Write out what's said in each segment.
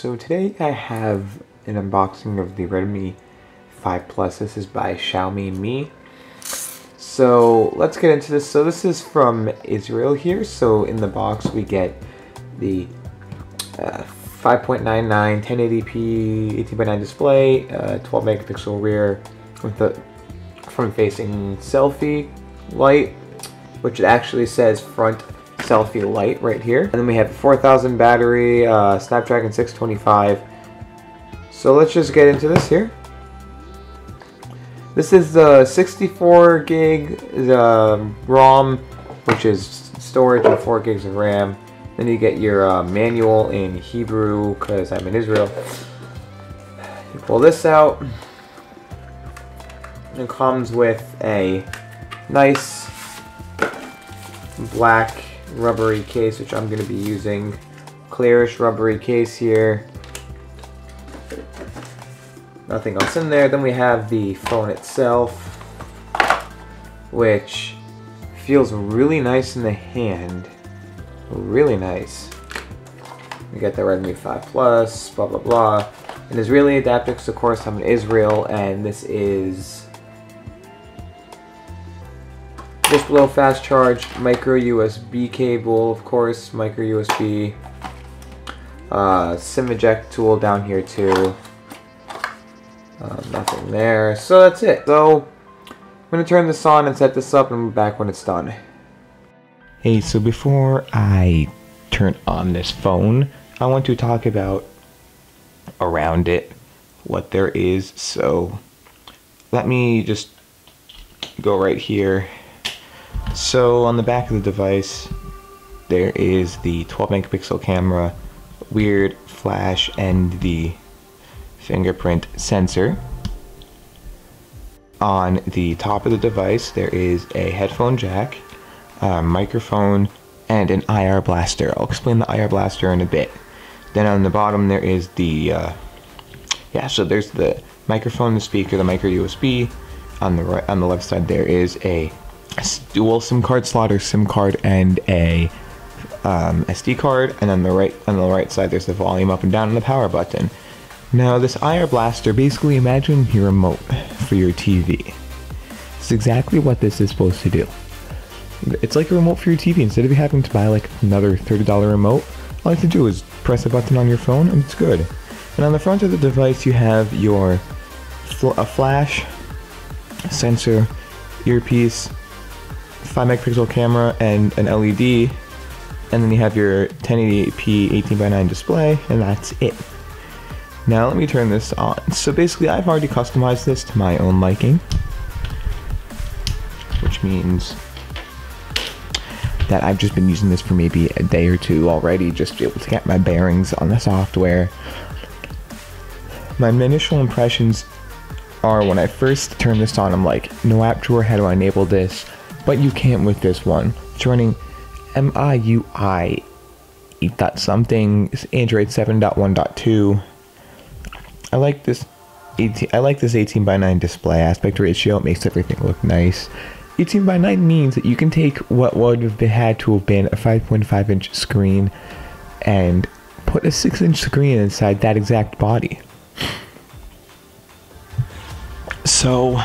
So today I have an unboxing of the Redmi 5 Plus. This is by Xiaomi Mi. So let's get into this. So this is from Israel here. So in the box we get the 5.99 1080p 18:9 display, 12 megapixel rear with the front-facing selfie light, which it actually says front selfie light right here. And then we have 4,000 battery, Snapdragon 625. So let's just get into this here. This is the 64 gig ROM, which is storage, and 4 gigs of RAM. Then you get your manual in Hebrew, because I'm in Israel. You pull this out. It comes with a nice black rubbery case, which I'm going to be using. Clearish rubbery case here. Nothing else in there. Then we have the phone itself, which feels really nice in the hand. Really nice. We got the Redmi 5 Plus, blah blah blah. An Israeli adapter, because of course I'm in Israel, and this is just below fast charge, micro USB cable, of course, micro USB. SIM eject tool down here too. Nothing there. So that's it. So I'm gonna turn this on and set this up, and be back when it's done. Hey, so before I turn on this phone, I want to talk about around it, what there is. So let me just go right here. So on the back of the device, there is the 12 megapixel camera, weird flash, and the fingerprint sensor. On the top of the device, there is a headphone jack, microphone, and an IR blaster. I'll explain the IR blaster in a bit. Then on the bottom there is the so there's the microphone, the speaker, the micro USB. On the right, on the left side, there is a dual SIM card slot, or SIM card and a SD card. And on the right side, there's the volume up and down and the power button. Now this IR blaster, basically imagine your remote for your TV. It's exactly what this is supposed to do. It's like a remote for your TV. Instead of you having to buy like another $30 remote, all you have to do is press a button on your phone and it's good. And on the front of the device you have your a flash, sensor, earpiece, 5 megapixel camera, and an LED. And then you have your 1080p 18:9 display, and that's it. Now let me turn this on. So basically I've already customized this to my own liking, which means that I've just been using this for maybe a day or two already, just to be able to get my bearings on the software. My initial impressions are, when I first turned this on, I'm like, no app drawer, how do I enable this? But you can't with this one. It's running MIUI something, Android 7.1.2. I like this 18:9 display aspect ratio. It makes everything look nice. 18:9 means that you can take what would have had to have been a 5.5-inch screen and put a 6-inch screen inside that exact body. So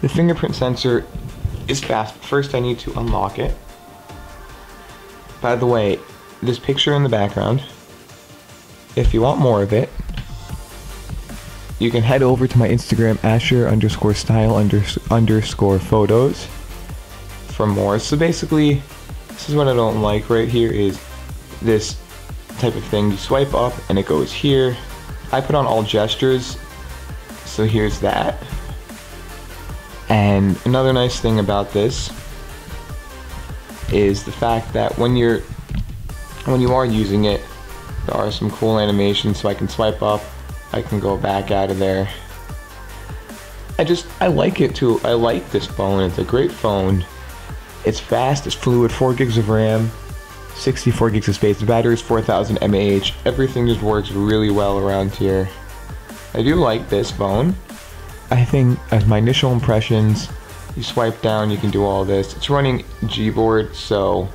the fingerprint sensor is fast. First I need to unlock it. By the way, this picture in the background, if you want more of it, you can head over to my Instagram, Asher_style_photos, for more. So basically, this is what I don't like right here, is this type of thing. You swipe up and it goes here. I put on all gestures, so here's that. And another nice thing about this is the fact that when you are using it, there are some cool animations. So I can swipe up, I can go back out of there. I like it too. I like this phone. It's a great phone. It's fast, it's fluid, 4 gigs of RAM, 64 gigs of space. The battery is 4,000 mAh. Everything just works really well around here. I do like this phone. I think, as my initial impressions, you swipe down, you can do all this. It's running Gboard, so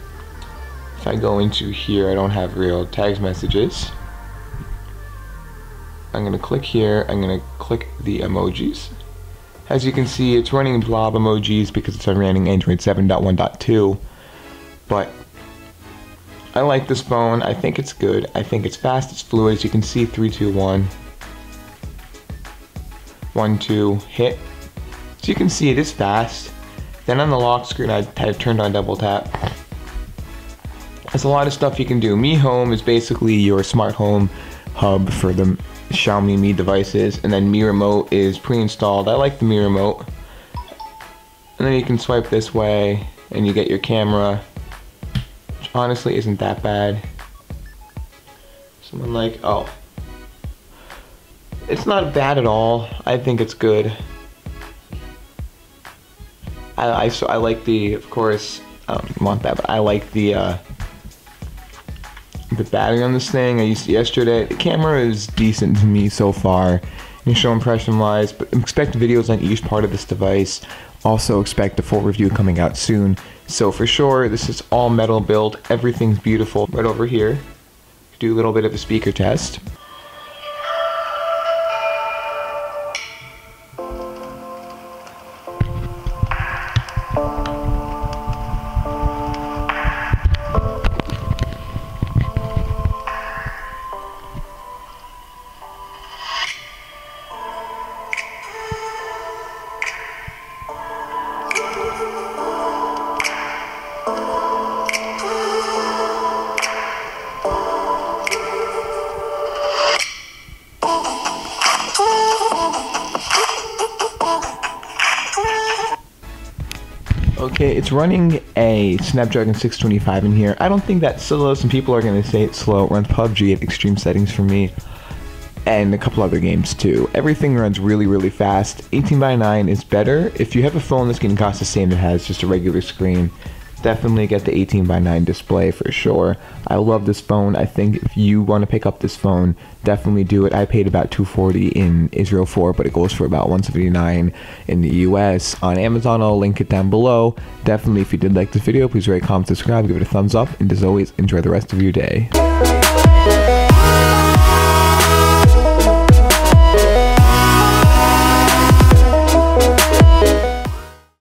if I go into here, I don't have real tags messages. I'm gonna click here, I'm gonna click the emojis. As you can see, it's running blob emojis because it's running Android 7.1.2, but I like this phone. I think it's good. I think it's fast, it's fluid. As you can see, 3, 2, 1. 1, 2, hit. So you can see it is fast. Then on the lock screen, I had turned on double tap. There's a lot of stuff you can do. Mi Home is basically your smart home hub for the Xiaomi Mi devices, and then Mi Remote is pre-installed. I like the Mi Remote. And then you can swipe this way, and you get your camera, which honestly isn't that bad. Someone like, oh, it's not bad at all. I think it's good. I like the, of course, I don't want that, but I like the battery on this thing. I used it yesterday. The camera is decent to me so far, initial impression wise, but expect videos on each part of this device. Also expect a full review coming out soon. So for sure, this is all metal build. Everything's beautiful. Right over here, do a little bit of a speaker test. Okay, it's running a Snapdragon 625 in here. I don't think that's slow. Some people are going to say it's slow. It runs PUBG at extreme settings for me, and a couple other games too. Everything runs really, really fast. 18:9 is better. If you have a phone that's going to cost the same that has just a regular screen, definitely get the 18:9 display for sure. I love this phone. I think if you want to pick up this phone, definitely do it. I paid about $240 in Israel for it, but it goes for about $179 in the US. On Amazon, I'll link it down below. Definitely, if you did like this video, please rate, comment, subscribe, give it a thumbs up, and as always, enjoy the rest of your day.